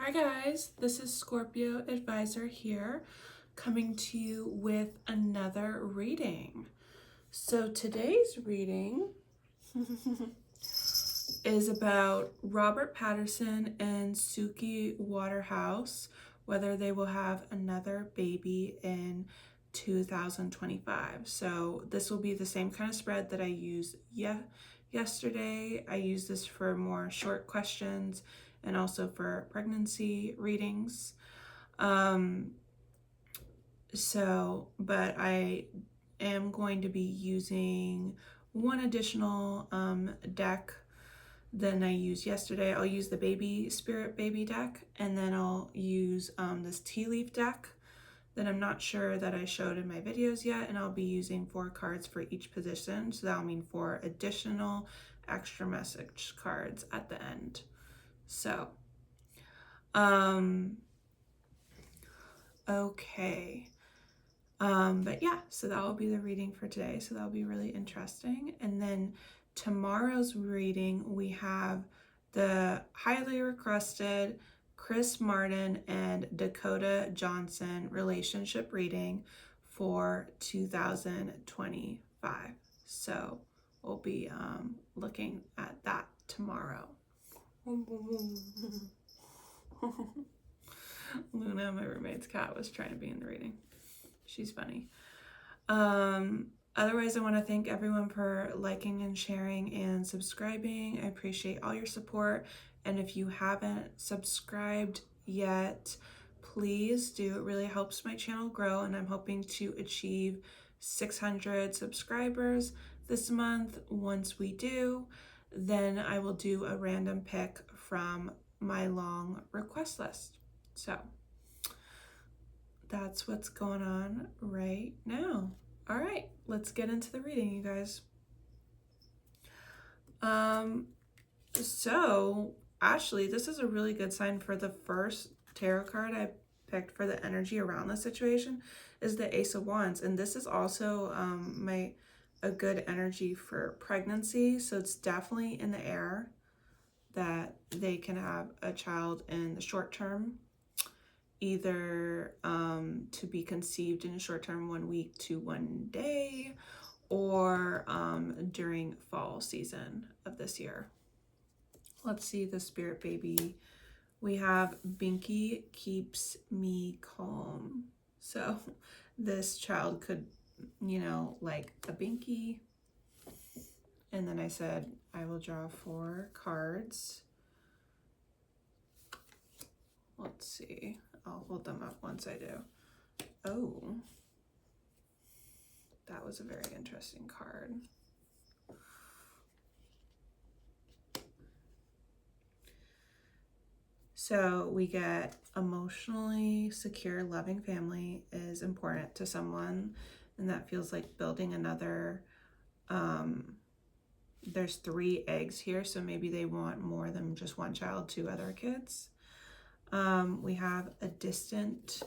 Hi guys, this is Scorpio Advisor here, coming to you with another reading. So today's reading is about Robert Pattinson and Suki Waterhouse, whether they will have another baby in 2025. So this will be the same kind of spread that I used yesterday. I use this for more short questions and also for pregnancy readings. But I am going to be using one additional deck than I used yesterday. I'll use the baby spirit baby deck, and then I'll use this tea leaf deck that I'm not sure that I showed in my videos yet, and I'll be using 4 cards for each position, so that'll mean 4 additional extra message cards at the end. So okay, but yeah, so that will be the reading for today, so that'll be really interesting. And then tomorrow's reading, we have the highly requested Chris Martin and Dakota Johnson relationship reading for 2025. So we'll be looking at that tomorrow. Luna, my roommate's cat, was trying to be in the reading. She's funny. Otherwise, I want to thank everyone for liking and sharing and subscribing. I appreciate all your support. And if you haven't subscribed yet, please do. It really helps my channel grow, and I'm hoping to achieve 600 subscribers this month. Once we do, then I will do a random pick from my long request list. So that's what's going on right now. All right, let's get into the reading, you guys. So actually, this is a really good sign for the first tarot card I picked for the energy around the situation is the Ace of Wands, and this is also a good energy for pregnancy. So it's definitely in the air that they can have a child in the short term, either to be conceived in a short term, 1 week to 1 day, or during fall season of this year. Let's see the spirit baby. We have Binky keeps me calm. So this child could, like a Binky. And then I said, I will draw 4 cards. Let's see. I'll hold them up once I do. Oh, that was a very interesting card. So we get emotionally secure, loving family is important to someone, and that feels like building another. There's 3 eggs here, so maybe they want more than just 1 child, 2 other kids. We have a distant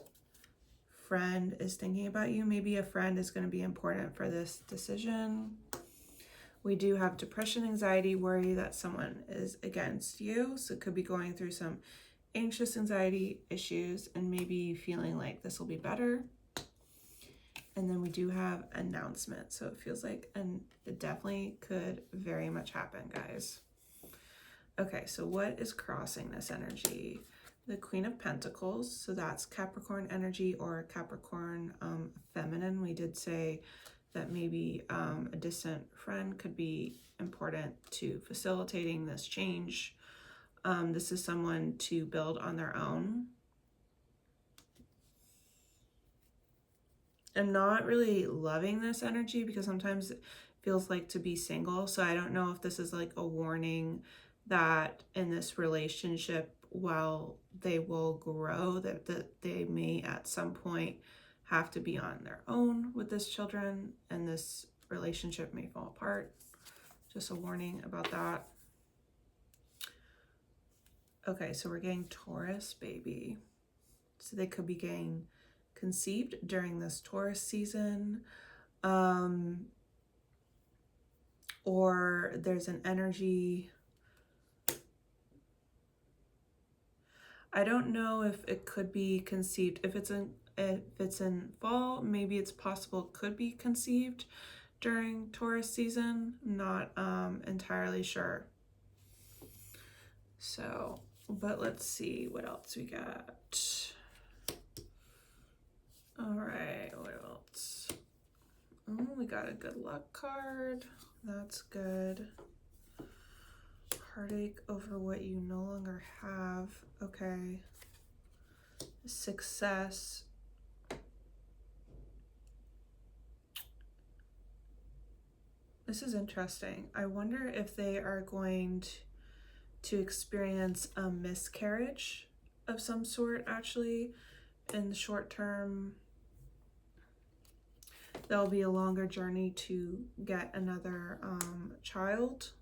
friend is thinking about you. Maybe a friend is going to be important for this decision. We do have depression, anxiety, worry that someone is against you. So it could be going through some anxious anxiety issues and maybe feeling like this will be better. And then we do have announcement. So it feels like it definitely could very much happen, guys. Okay, so what is crossing this energy? The Queen of Pentacles, so that's Capricorn energy or Capricorn feminine. We did say that maybe a distant friend could be important to facilitating this change. This is someone to build on their own. I'm not really loving this energy because sometimes it feels like to be single. So I don't know if this is like a warning that in this relationship, while they will grow, that they may at some point have to be on their own with this children and this relationship may fall apart. Just a warning about that. Okay, so we're getting Taurus baby. So they could be getting conceived during this Taurus season. Or there's an energy. I don't know if it could be conceived. If it's in fall, maybe it's possible it could be conceived during Taurus season. Not entirely sure. So, but let's see what else we got. All right, what else? Oh, we got a good luck card. That's good. Heartache over what you no longer have. Okay. Success. This is interesting. I wonder if they are going to experience a miscarriage of some sort, actually, in the short term. There'll be a longer journey to get another child.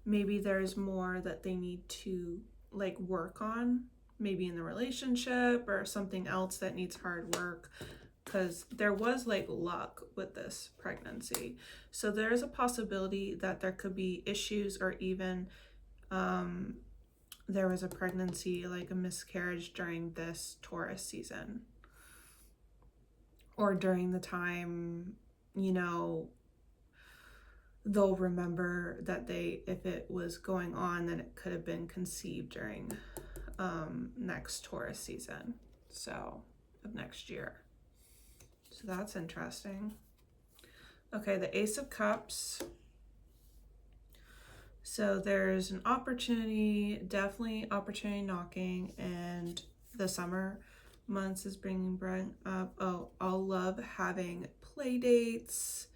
Maybe there's more that they need to like work on, maybe in the relationship or something else that needs hard work, because there was like luck with this pregnancy. So there's a possibility that there could be issues, or even there was a pregnancy, like a miscarriage during this Taurus season, or during the time, you know, they'll remember that if it was going on, then it could have been conceived during next Taurus season, so of next year. So that's interesting. Okay, the Ace of Cups. So there's an opportunity, definitely opportunity knocking, and the summer months is bringing up, oh, I'll love having play dates.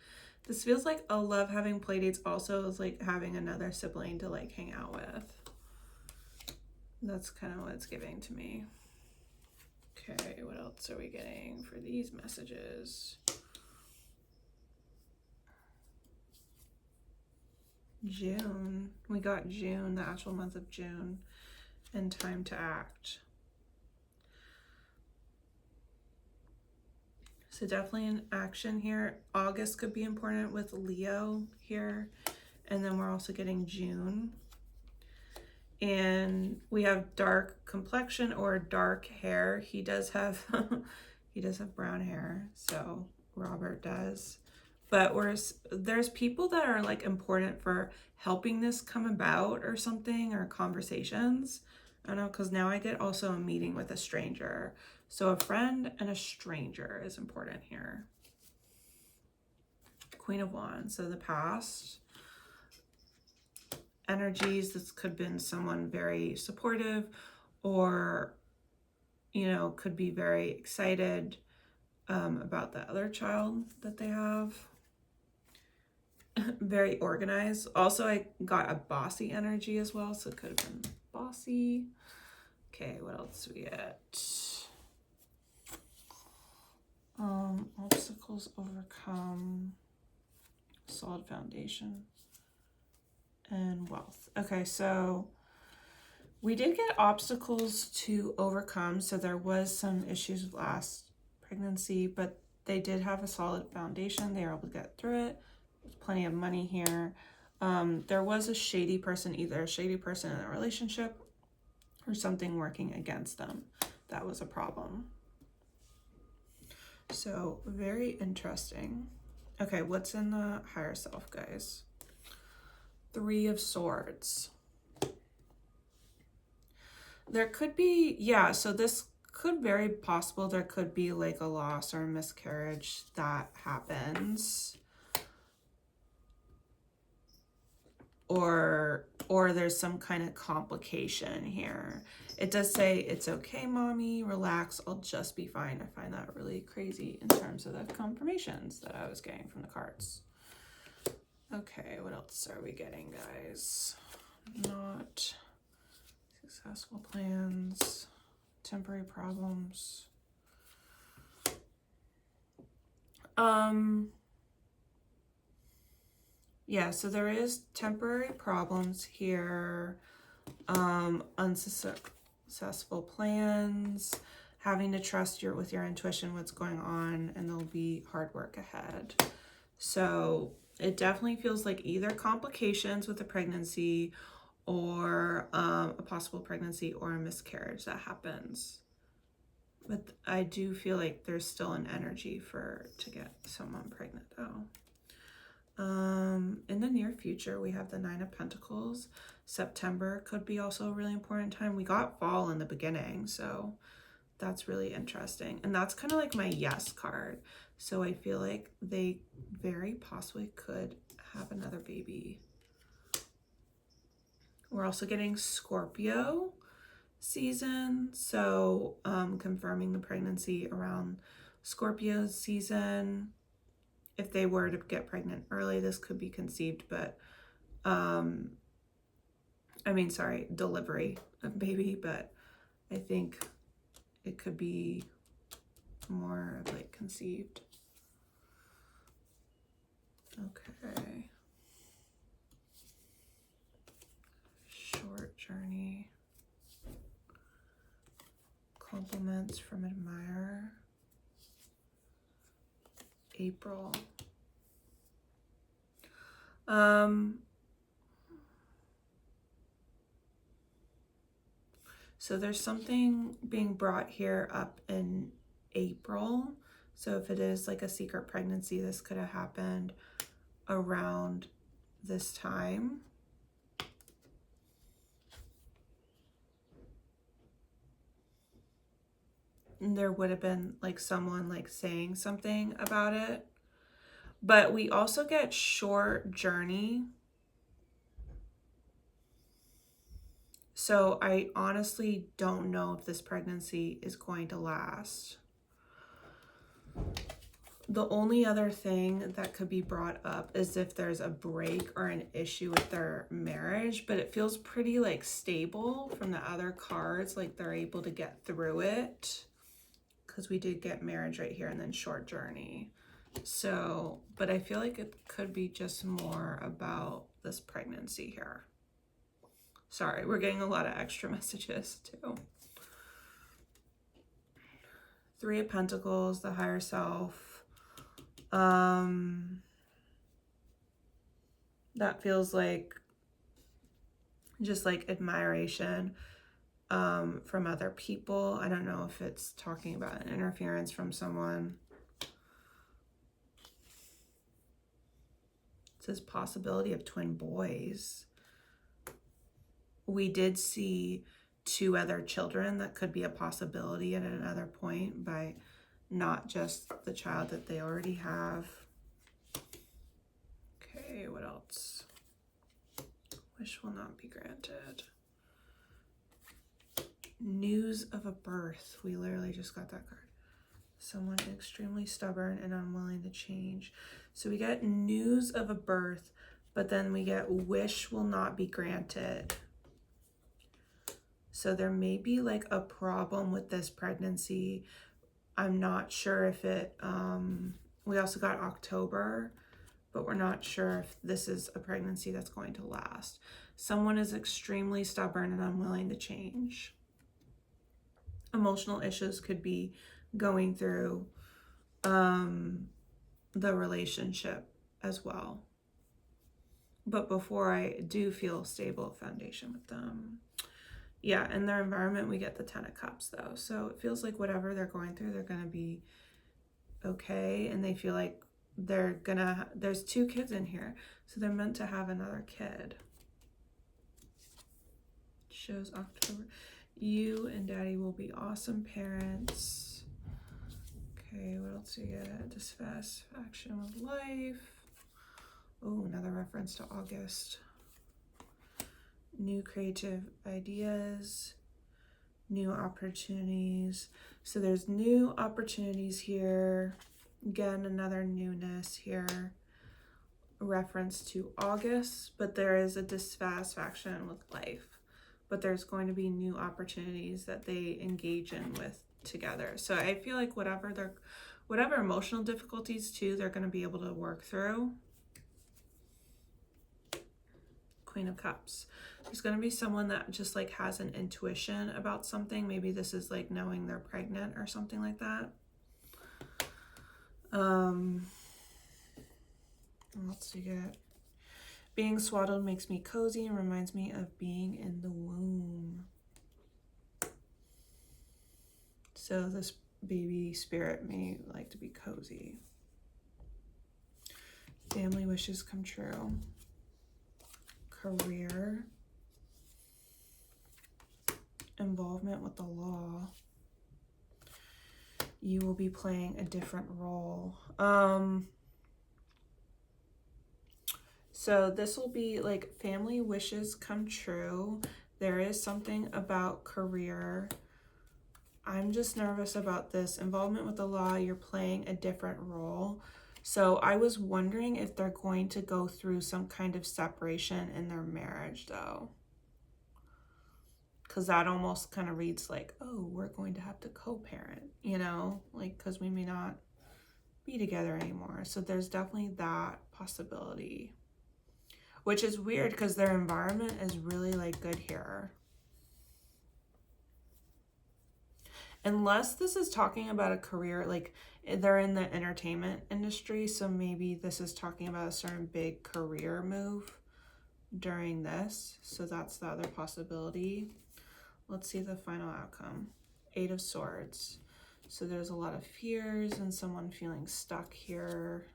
This feels like I'll love having play dates also is like having another sibling to like hang out with. That's kind of what it's giving to me. Okay, what else are we getting for these messages? June. We got June, the actual month of June, and time to act. So definitely an action here. August could be important with Leo here. And then we're also getting June. And we have dark complexion or dark hair. He does have he does have brown hair, so Robert does. But there's people that are like important for helping this come about or something, or conversations. I don't know, because now I get also a meeting with a stranger. So a friend and a stranger is important here. Queen of Wands, so the past energies. This could have been someone very supportive, or, you know, could be very excited about the other child that they have. Very organized. Also, I got a bossy energy as well, so it could have been bossy. Okay, what else do we get? Obstacles overcome, solid foundation, and wealth. Okay, so we did get obstacles to overcome. So there was some issues with last pregnancy, but they did have a solid foundation. They were able to get through it. There's plenty of money here. There was a shady person, either a shady person in a relationship or something working against them. That was a problem. So very interesting. Okay, what's in the higher self, guys? 3 of Swords. There could be, yeah, so this could very possible there could be like a loss or a miscarriage that happens. Or there's some kind of complication here. It does say, it's okay, mommy, relax, I'll just be fine. I find that really crazy in terms of the confirmations that I was getting from the cards. Okay, what else are we getting, guys? Not successful plans, temporary problems. Yeah, so there is temporary problems here, unsuccessful plans, having to trust with your intuition what's going on, and there'll be hard work ahead. So it definitely feels like either complications with the pregnancy, or a possible pregnancy or a miscarriage that happens. But I do feel like there's still an energy to get someone pregnant though. In the near future, we have the Nine of Pentacles. September could be also a really important time. We got fall in the beginning, so that's really interesting. And that's kind of like my yes card. So I feel like they very possibly could have another baby. We're also getting Scorpio season, so confirming the pregnancy around Scorpio season. If they were to get pregnant early, this could be conceived, but delivery of baby, but I think it could be more like conceived. Okay. Short journey. Compliments from admirer. April. So there's something being brought here up in April. So if it is like a secret pregnancy, this could have happened around this time. And there would have been like someone like saying something about it. But we also get short journey. So I honestly don't know if this pregnancy is going to last. The only other thing that could be brought up is if there's a break or an issue with their marriage, but it feels pretty like stable from the other cards, like they're able to get through it, because we did get marriage right here and then short journey. So, but I feel like it could be just more about this pregnancy here. Sorry, we're getting a lot of extra messages too. Three of Pentacles, the higher self. That feels like just like admiration from other people. I don't know if it's talking about an interference from someone. It says possibility of twin boys. We did see 2 other children. That could be a possibility at another point, by not just the child that they already have. Okay, what else? Wish will not be granted. News of a birth. We literally just got that card. Someone extremely stubborn and unwilling to change. So we get news of a birth, but then we get wish will not be granted. So there may be like a problem with this pregnancy. I'm not sure if it, we also got October, but we're not sure if this is a pregnancy that's going to last. Someone is extremely stubborn and unwilling to change. Emotional issues could be going through the relationship as well. But before I do feel stable foundation with them. Yeah, in their environment, we get the 10 of Cups though. So it feels like whatever they're going through, they're going to be okay. And they feel like they're gonna, there's 2 kids in here. So they're meant to have another kid. Shows October. You and daddy will be awesome parents. Okay, what else do you get? Dissatisfaction with life. Oh, another reference to August. New creative ideas. New opportunities. So there's new opportunities here. Again, another newness here. Reference to August, but there is a dissatisfaction with life. But there's going to be new opportunities that they engage in with together. So I feel like whatever emotional difficulties too, they're going to be able to work through. Queen of Cups. There's going to be someone that just like has an intuition about something. Maybe this is like knowing they're pregnant or something like that. What else do you get? Being swaddled makes me cozy and reminds me of being in the womb. So this baby spirit may like to be cozy. Family wishes come true. Career. Involvement with the law. You will be playing a different role. So this will be like family wishes come true. There is something about career. I'm just nervous about this. Involvement with the law, you're playing a different role. So I was wondering if they're going to go through some kind of separation in their marriage though. Because that almost kind of reads like, oh, we're going to have to co-parent, you know, like because we may not be together anymore. So there's definitely that possibility, which is weird because their environment is really like good here. Unless this is talking about a career, like they're in the entertainment industry, so maybe this is talking about a certain big career move during this. So that's the other possibility. Let's see the final outcome. 8 of Swords. So there's a lot of fears and someone feeling stuck here.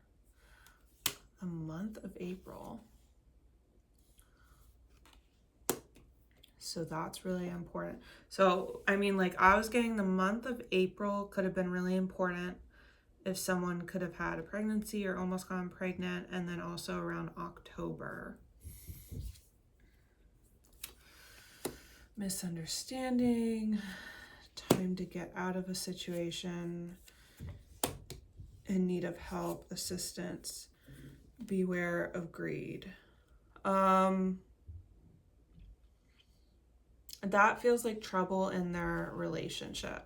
The month of April. So that's really important. So, I mean, like I was getting the month of April could have been really important if someone could have had a pregnancy or almost gotten pregnant, and then also around October. Misunderstanding, time to get out of a situation, in need of help, assistance, beware of greed. That feels like trouble in their relationship.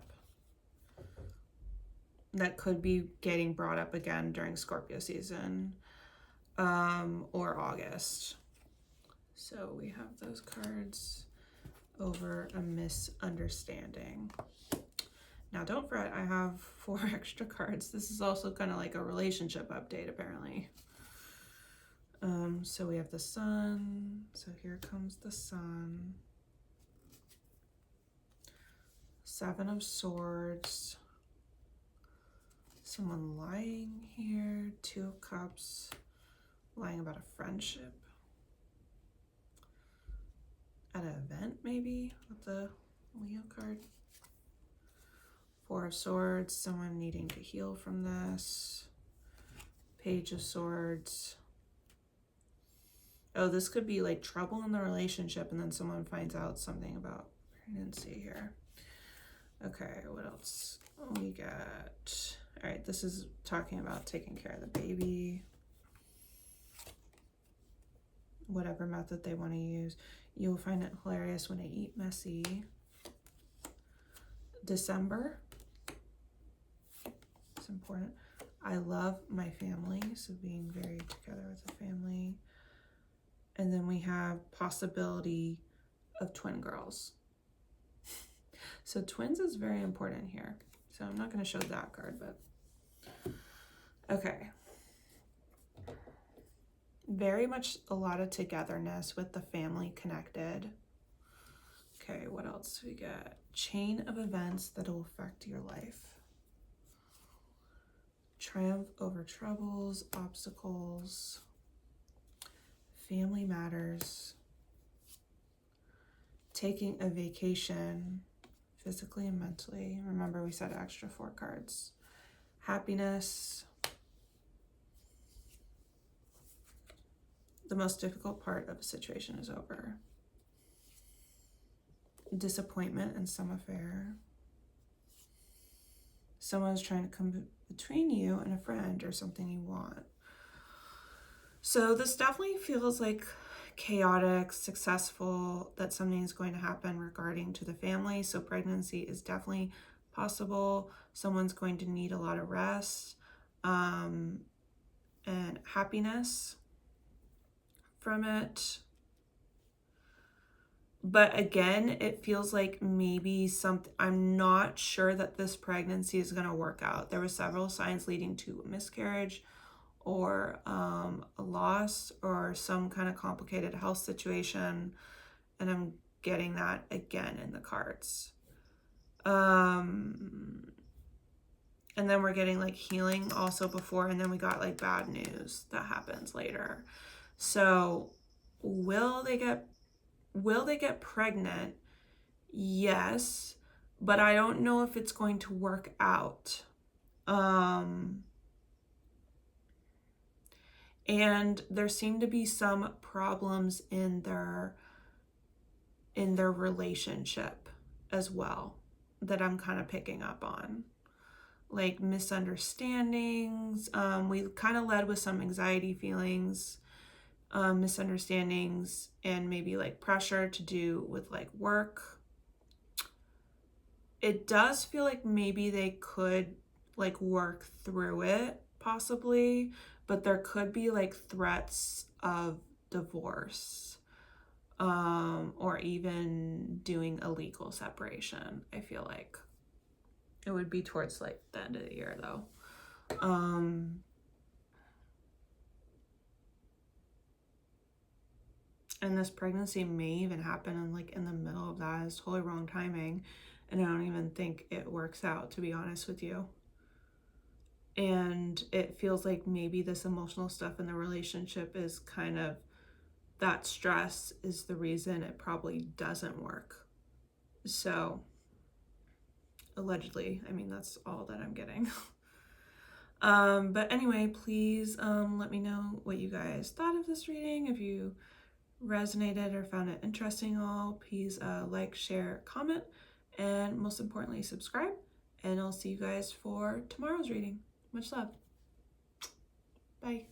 That could be getting brought up again during Scorpio season, or August. So we have those cards over a misunderstanding. Now don't fret, I have 4 extra cards. This is also kind of like a relationship update apparently. So we have the Sun. So here comes the Sun. 7 of Swords. Someone lying here. 2 of Cups. Lying about a friendship. At an event maybe with the Leo card. 4 of Swords. Someone needing to heal from this. Page of Swords. Oh, this could be like trouble in the relationship and then someone finds out something about pregnancy here. Okay, what else we got? All right, this is talking about taking care of the baby. Whatever method they want to use. You'll find it hilarious when I eat messy. December. It's important. I love my family, so being very together with the family. And then we have possibility of twin girls. So twins is very important here. So I'm not going to show that card, but okay. Very much a lot of togetherness with the family connected. Okay, what else do we get? Chain of events that will affect your life. Triumph over troubles, obstacles, family matters, taking a vacation, physically and mentally. Remember, we said extra 4 cards. Happiness. The most difficult part of a situation is over. Disappointment in some affair. Someone is trying to come between you and a friend or something you want. So this definitely feels like chaotic, successful, that something is going to happen regarding to the family. So pregnancy is definitely possible. Someone's going to need a lot of rest, and happiness from it. But again, it feels like maybe something, I'm not sure that this pregnancy is going to work out. There were several signs leading to a miscarriage or a loss or some kind of complicated health situation. And I'm getting that again in the cards. And then we're getting like healing also before, and then we got like bad news that happens later. So will they get pregnant? Yes, but I don't know if it's going to work out. And there seem to be some problems in their relationship as well that I'm kind of picking up on, like misunderstandings. We kind of led with some anxiety feelings, misunderstandings, and maybe like pressure to do with like work. It does feel like maybe they could like work through it possibly, but there could be like threats of divorce, or even doing a legal separation. I feel like it would be towards like the end of the year though. And this pregnancy may even happen in the middle of that. It's totally wrong timing, and I don't even think it works out, to be honest with you. And it feels like maybe this emotional stuff in the relationship is kind of, that stress is the reason it probably doesn't work. So allegedly, I mean, that's all that I'm getting. But anyway, please let me know what you guys thought of this reading. If you resonated or found it interesting at all, please like, share, comment, and most importantly, subscribe. And I'll see you guys for tomorrow's reading. Much love. Bye.